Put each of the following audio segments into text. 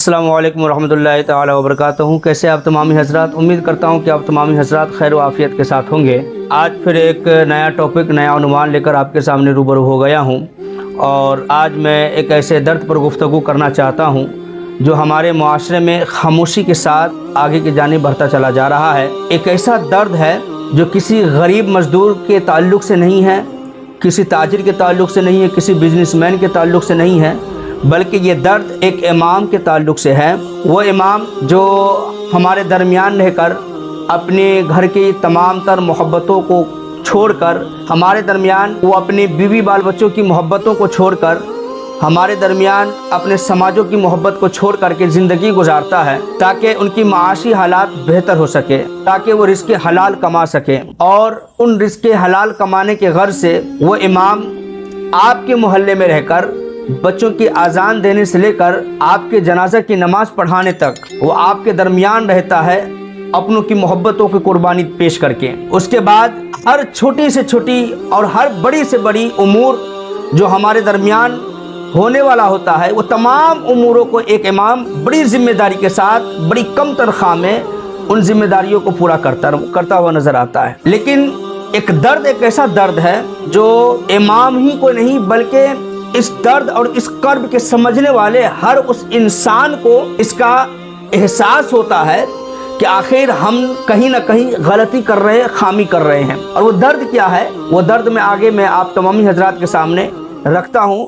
अस्सलामु अलैकुम रहमतुल्लाहि ताला व बरकातहू। कैसे आप तमामी हज़रात, उम्मीद करता हूँ कि आप तमामी हज़रात खैर व आफ़ियत के साथ होंगे। आज फिर एक नया टॉपिक, नया उन्वान लेकर आपके सामने रूबरू हो गया हूँ और आज मैं एक ऐसे दर्द पर गुफ्तगू करना चाहता हूँ जो हमारे मुआशरे में खामोशी के साथ आगे की जानिब बढ़ता चला जा रहा है। एक ऐसा दर्द है जो किसी गरीब मजदूर के ताल्लुक़ से नहीं है, किसी ताजिर के ताल्लुक़ से नहीं है, किसी बिजनेसमैन के ताल्लुक़ से नहीं है, बल्कि ये दर्द एक इमाम के ताल्लुक़ से है। वो इमाम जो हमारे दरमियान रहकर अपने घर की तमाम तर मोहब्बतों को छोड़कर हमारे दरमियान, वो अपने बीवी बाल बच्चों की मोहब्बतों को छोड़कर हमारे दरमियान अपने समाजों की मोहब्बत को छोड़ करके ज़िंदगी गुजारता है ताकि उनकी माशी हालात बेहतर हो सके, ताकि वो रिज़्क़ हलाल कमा सके। और उन रिज़्क़ हलाल कमाने के गर्ज से वो इमाम आपके मोहल्ले में रहकर बच्चों की आज़ान देने से लेकर आपके जनाजा की नमाज पढ़ाने तक वो आपके दरमियान रहता है, अपनों की मोहब्बतों की कुर्बानी पेश करके। उसके बाद हर छोटी से छोटी और हर बड़ी से बड़ी उमूर जो हमारे दरमियान होने वाला होता है, वो तमाम उमूरों को एक इमाम बड़ी जिम्मेदारी के साथ, बड़ी कम तनख्वाह में उन जिम्मेदारियों को पूरा करता हुआ नज़र आता है। लेकिन एक दर्द, एक ऐसा दर्द है जो इमाम ही को नहीं बल्कि इस दर्द और इस कर्ब के समझने वाले हर उस इंसान को इसका एहसास होता है कि आखिर हम कहीं ना कहीं गलती कर रहे हैं, खामी कर रहे हैं। और वो दर्द क्या है, वो दर्द में आगे मैं आप तमामी हजरात के सामने रखता हूँ।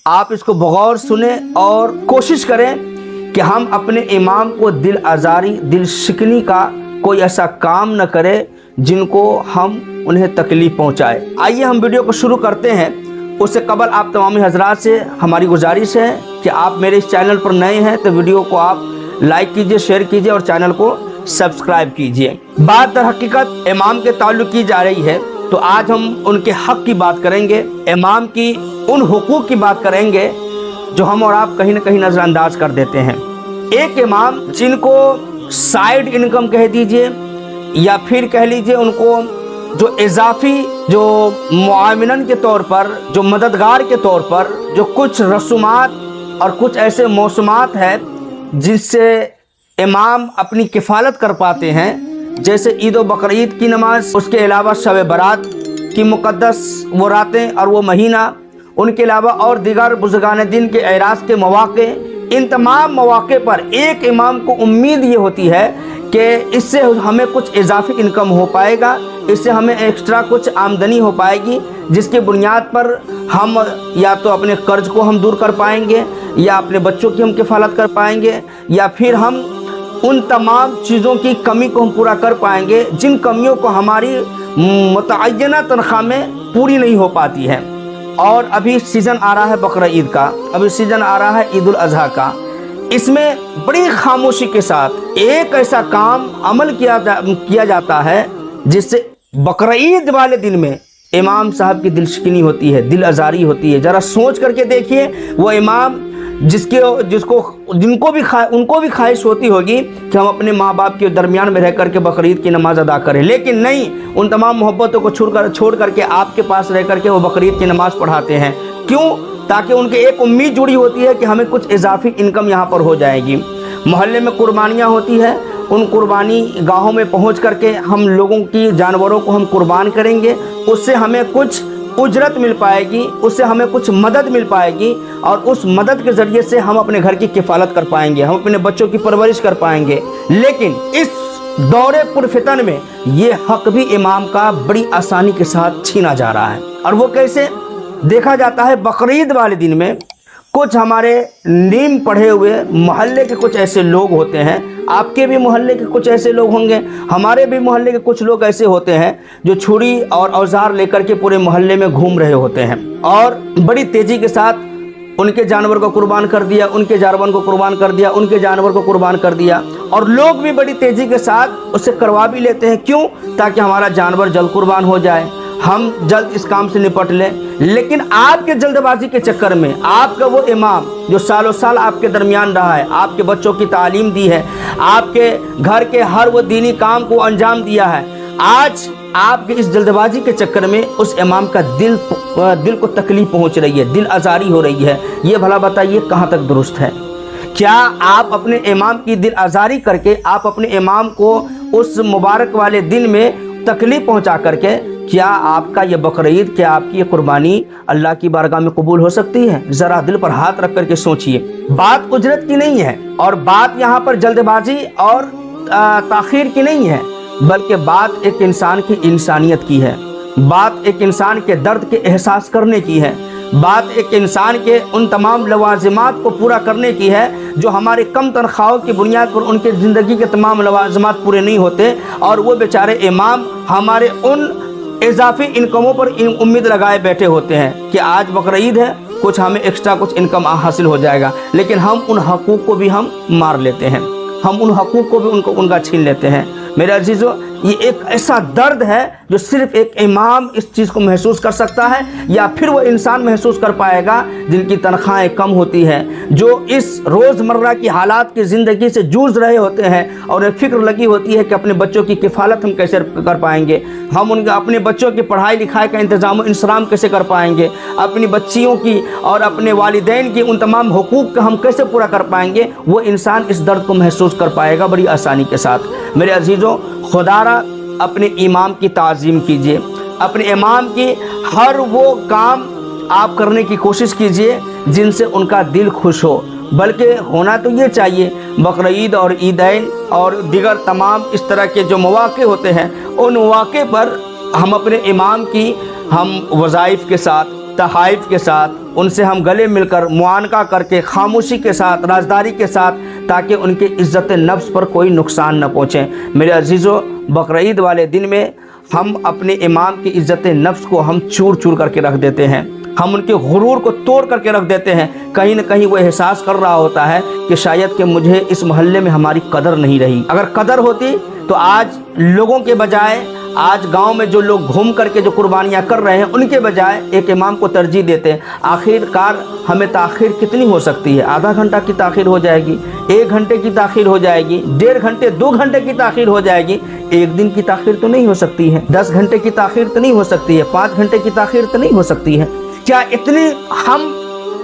आप इसको बगौर सुने और कोशिश करें कि हम अपने इमाम को दिल आज़ारी, दिल शिकनी का कोई ऐसा काम न करें जिनको हम उन्हें तकलीफ़ पहुँचाए। आइए हम वीडियो को शुरू करते हैं। उससे कबल आप तमामी हजरात से हमारी गुजारिश है कि आप मेरे इस चैनल पर नए हैं तो वीडियो को आप लाइक कीजिए, शेयर कीजिए और चैनल को सब्सक्राइब कीजिए। बात दर हकीकत इमाम के ताल्लुक़ की जा रही है, तो आज हम उनके हक़ की बात करेंगे, इमाम की उन हुकूक की बात करेंगे जो हम और आप कहीं ना कहीं नज़रअंदाज कर देते हैं। एक इमाम जिनको साइड इनकम कह दीजिए या फिर कह लीजिए उनको जो इजाफी, जो मुआविनन के तौर पर, जो मददगार के तौर पर जो कुछ रसूमात और कुछ ऐसे मौसमात है जिससे इमाम अपनी किफ़ालत कर पाते हैं, जैसे ईद व बकरीद की नमाज, उसके अलावा शब बारात की मुक़द्दस वो रातें और वो महीना, उनके अलावा और दिगर बुज़ुर्गान दिन के एराज़ के मौक़े। इन तमाम मौक़े पर एक इमाम को उम्मीद ये होती है कि इससे हमें कुछ इजाफी इनकम हो पाएगा, इससे हमें एक्स्ट्रा कुछ आमदनी हो पाएगी, जिसके बुनियाद पर हम या तो अपने कर्ज को हम दूर कर पाएंगे, या अपने बच्चों की हम किफ़ालत कर पाएंगे, या फिर हम उन तमाम चीज़ों की कमी को हम पूरा कर पाएंगे जिन कमियों को हमारी मुतअय्यना तनख्वाह में पूरी नहीं हो पाती है। और अभी सीज़न आ रहा है बकरा ईद का, अभी सीज़न आ रहा है ईद उल अज़हा का। इसमें बड़ी खामोशी के साथ एक ऐसा काम अमल किया जाता है जिससे बकरा ईद वाले दिन में इमाम साहब की दिलशिकनी होती है, दिल आज़ारी होती है। ज़रा सोच करके देखिए, वो इमाम उनको भी ख्वाहिश होती होगी कि हम अपने माँ बाप के दरमियान में रह करके बकरीद की नमाज अदा करें, लेकिन नहीं, उन तमाम मोहब्बतों को छोड़ करके आपके पास रह करके वो बकरीद की नमाज पढ़ाते हैं। क्यों? ताकि उनके एक उम्मीद जुड़ी होती है कि हमें कुछ इजाफी इनकम यहाँ पर हो जाएगी। मोहल्ले में कुर्बानियाँ होती है, उन कुर्बानी गाहों में पहुँच करके हम लोगों की जानवरों को हम कुर्बान करेंगे, उससे हमें कुछ उजरत मिल पाएगी, उससे हमें कुछ मदद मिल पाएगी और उस मदद के ज़रिए से हम अपने घर की किफ़ालत कर पाएंगे, हम अपने बच्चों की परवरिश कर पाएंगे। लेकिन इस दौरे पुरफितन में ये हक़ भी इमाम का बड़ी आसानी के साथ छीना जा रहा है। और वो कैसे देखा जाता है, बकरीद वाले दिन में कुछ हमारे नीम पढ़े हुए मोहल्ले के कुछ ऐसे लोग होते हैं, आपके भी मोहल्ले के कुछ ऐसे लोग होंगे, हमारे भी मोहल्ले के कुछ लोग ऐसे होते हैं जो छुरी और औजार लेकर के पूरे मोहल्ले में घूम रहे होते हैं और बड़ी तेज़ी के साथ उनके जानवर को कुर्बान कर दिया, उनके जानवर को कुर्बान कर दिया, उनके जानवर को कुर्बान कर दिया। और लोग भी बड़ी तेज़ी के साथ उससे करवा भी लेते हैं। क्यों? ताकि हमारा जानवर जल्द कुर्बान हो जाए, हम जल्द इस काम से निपट लें। लेकिन आपके जल्दबाजी के चक्कर में आपका वो इमाम जो सालों साल आपके दरमियान रहा है, आपके बच्चों की तालीम दी है, आपके घर के हर वो दीनी काम को अंजाम दिया है, आज आपकी इस जल्दबाजी के चक्कर में उस इमाम का दिल को तकलीफ पहुंच रही है, दिल आज़ारी हो रही है। ये भला बताइए कहाँ तक दुरुस्त है? क्या आप अपने इमाम की दिल आज़ारी करके, आप अपने इमाम को उस मुबारक वाले दिन में तकलीफ़ पहुंचा करके, क्या आपका ये बकरीद, क्या आपकी ये कुर्बानी अल्लाह की बारगाह में कबूल हो सकती है? ज़रा दिल पर हाथ रख करके सोचिए। बात उजरत की नहीं है, और बात यहाँ पर जल्दबाजी और ताख़ीर की नहीं है, बल्कि बात एक इंसान की इंसानियत की है, बात एक इंसान के दर्द के एहसास करने की है, बात एक इंसान के उन तमाम लवाजिमात को पूरा करने की है जो हमारे कम तनख्वाहों की बुनियाद पर उनके ज़िंदगी के तमाम लवाजिमात पूरे नहीं होते, और वो बेचारे इमाम हमारे उन इजाफी इनकमों पर उम्मीद लगाए बैठे होते हैं कि आज बकरीद है, कुछ हमें एक्स्ट्रा कुछ इनकम हासिल हो जाएगा, लेकिन हम उन हकूक़ को भी हम मार लेते हैं, हम उन हकूक़ को भी उनका छीन लेते हैं। मेरे अजीज़ों, ये एक ऐसा दर्द है जो सिर्फ़ एक इमाम इस चीज़ को महसूस कर सकता है, या फिर वो इंसान महसूस कर पाएगा जिनकी तनख्वाहें कम होती हैं, जो इस रोज़मर्रा की हालात की ज़िंदगी से जूझ रहे होते हैं और उन्हें फ़िक्र लगी होती है कि अपने बच्चों की किफ़ालत हम कैसे कर पाएंगे, हम उनके अपने बच्चों की पढ़ाई लिखाई का इंतज़ाम इंतज़ाम कैसे कर पाएंगे, अपनी बच्चियों की और अपने वालिदैन की उन तमाम हुकूक़ का हम कैसे पूरा कर पाएंगे। वो इंसान इस दर्द को महसूस कर पाएगा बड़ी आसानी के साथ। मेरे अजीज़ों, खुदारा अपने इमाम की ताज़ीम कीजिए, अपने इमाम की हर वो काम आप करने की कोशिश कीजिए जिनसे उनका दिल खुश हो, बल्कि होना तो ये चाहिए बकरीद और ईदैन और दीगर तमाम इस तरह के जो मौक़े होते हैं, उन मौक़े पर हम अपने इमाम की हम वज़ाइफ़ के साथ, तहाइफ़ के साथ उनसे हम गले मिलकर मुआनका करके खामोशी के साथ, राजदारी के साथ, ताकि उनके इज़्ज़त नफ्स पर कोई नुकसान न पहुँचे। मेरे अजीज़ों, बकरीद वाले दिन में हम अपने इमाम की इज़्ज़त नफ्स को हम चूर चूर करके रख देते हैं, हम उनके गुरूर को तोड़ करके रख देते हैं। कहीं न कहीं वो एहसास कर रहा होता है कि शायद कि मुझे इस मोहल्ले में हमारी कदर नहीं रही। अगर कदर होती तो आज लोगों के बजाय, आज गांव में जो लोग घूम करके जो कुर्बानियां कर रहे हैं, उनके बजाय एक इमाम को तरजीह देते। आखिरकार हमें ताख़ीर कितनी हो सकती है? आधा घंटा की ताख़ीर हो जाएगी, 1 घंटे की ताख़ीर हो जाएगी, 1.5 घंटे 2 घंटे की ताख़ीर हो जाएगी, 1 दिन की ताख़ीर तो नहीं हो सकती है, 10 घंटे की ताख़ीर तो नहीं हो सकती है, 5 घंटे की ताख़ीर तो नहीं हो सकती है। क्या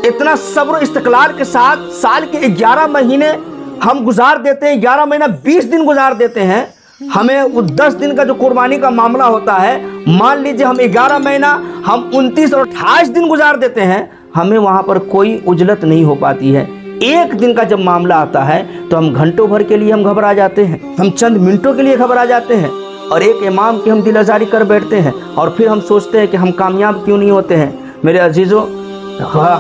इतना सब्र इस्तक़लाल के साथ साल के 11 महीने हम गुजार देते हैं, 11 महीना 20 दिन गुजार देते हैं। हमें वो 10 दिन का जो कुर्बानी का मामला होता है, मान लीजिए हम 11 महीना हम 29 और 28 दिन गुजार देते हैं, हमें वहाँ पर कोई उजलत नहीं हो पाती है। 1 दिन का जब मामला आता है तो हम घंटों भर के लिए हम घबरा जाते हैं, हम चंद मिनटों के लिए घबरा जाते हैं, और एक इमाम की हम दिल आज़ारी कर बैठते हैं, और फिर हम सोचते हैं कि हम कामयाब क्यों नहीं होते हैं। मेरे अजीज़ों,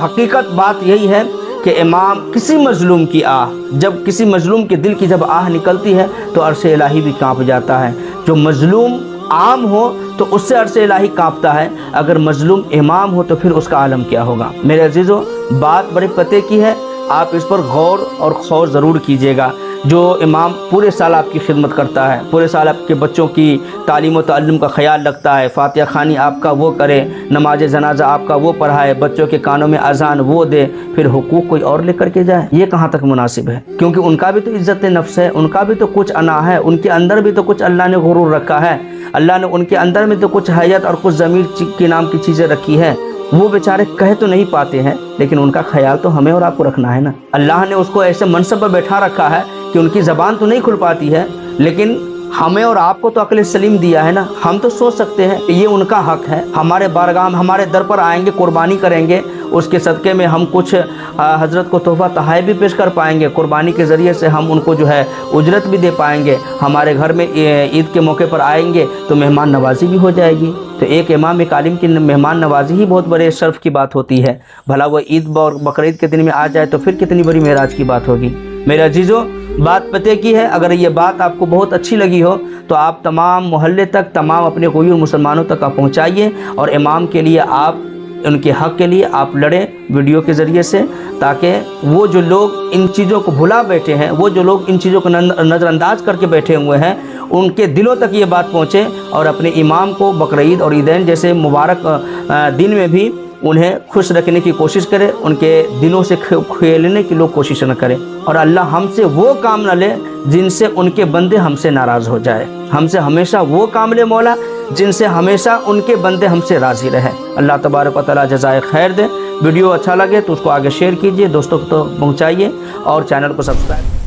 हकीकत बात यही है कि इमाम किसी मज़लूम की आह, जब किसी मज़लूम के दिल की जब आह निकलती है तो अर्श इलाही भी काँप जाता है। जो मज़लूम आम हो तो उससे अर्श इलाही काँपता है, अगर मज़लूम इमाम हो तो फिर उसका आलम क्या होगा। मेरे अजीज़ों, बात बड़े पते की है, आप इस पर गौर और खौर ज़रूर कीजिएगा। जो इमाम पूरे साल आपकी खिदमत करता है, पूरे साल आपके बच्चों की तालीम व ताल्लुम का ख्याल रखता है, फातिहा खानी आपका वो करे, नमाज जनाजा आपका वो पढ़ाए, बच्चों के कानों में अजान वो दे, फिर हुकूक कोई और लेकर के जाए, ये कहाँ तक मुनासिब है? क्योंकि उनका भी तो इज़्ज़त नफ्स है, उनका भी तो कुछ अना है, उनके अंदर भी तो कुछ अल्लाह ने गुरूर रखा है, अल्लाह ने उनके अंदर में तो कुछ हैयत और कुछ ज़मीर के नाम की चीज़ें रखी है। वो बेचारे कह तो नहीं पाते हैं, लेकिन उनका ख्याल तो हमें और आपको रखना है ना। अल्लाह ने उसको ऐसे मनसब पर बैठा रखा है कि उनकी ज़बान तो नहीं खुल पाती है, लेकिन हमें और आपको तो अक्ल सलीम दिया है ना। हम तो सोच सकते हैं कि ये उनका हक़ है, हमारे बारगाह हमारे दर पर आएंगे, कुर्बानी करेंगे, उसके सदक़े में हम कुछ हज़रत को तोहफ़ा तहाई भी पेश कर पाएंगे, कुर्बानी के ज़रिए से हम उनको जो है उजरत भी दे पाएंगे, हमारे घर में ईद के मौके पर आएंगे तो मेहमान नवाजी भी हो जाएगी। तो एक इमाम एक आलिम की मेहमान नवाजी ही बहुत बड़े शर्फ़ की बात होती है, भला वो ईद और बकरीद के दिन में आ जाए तो फिर कितनी बड़ी मेराज की बात होगी। मेरे अजीज़ों, बात पते की है। अगर ये बात आपको बहुत अच्छी लगी हो तो आप तमाम मोहल्ले तक, तमाम अपने कोई मुसलमानों तक आप पहुँचाइए, और इमाम के लिए आप, उनके हक़ के लिए आप लड़ें वीडियो के ज़रिए से, ताकि वो जो लोग इन चीज़ों को भुला बैठे हैं, वो जो लोग इन चीज़ों को नज़रअंदाज करके बैठे हुए हैं, उनके दिलों तक ये बात पहुँचे, और अपने इमाम को बकरीद और ईदैन जैसे मुबारक दिन में भी उन्हें खुश रखने की कोशिश करें, उनके दिलों से खेलने की लोग कोशिश न करें, और अल्लाह हमसे वो काम न ले जिनसे उनके बंदे हमसे नाराज़ हो जाए। हमसे हमेशा वो काम ले मौला جن سے ہمیشہ ان کے بندے ہم سے راضی رہیں۔ اللہ تبارک و تعالی جزائے خیر دے۔ ویڈیو اچھا لگے تو اس کو آگے شیئر کیجئے، دوستوں کو تو پہنچائیے اور چینل کو سبسکرائب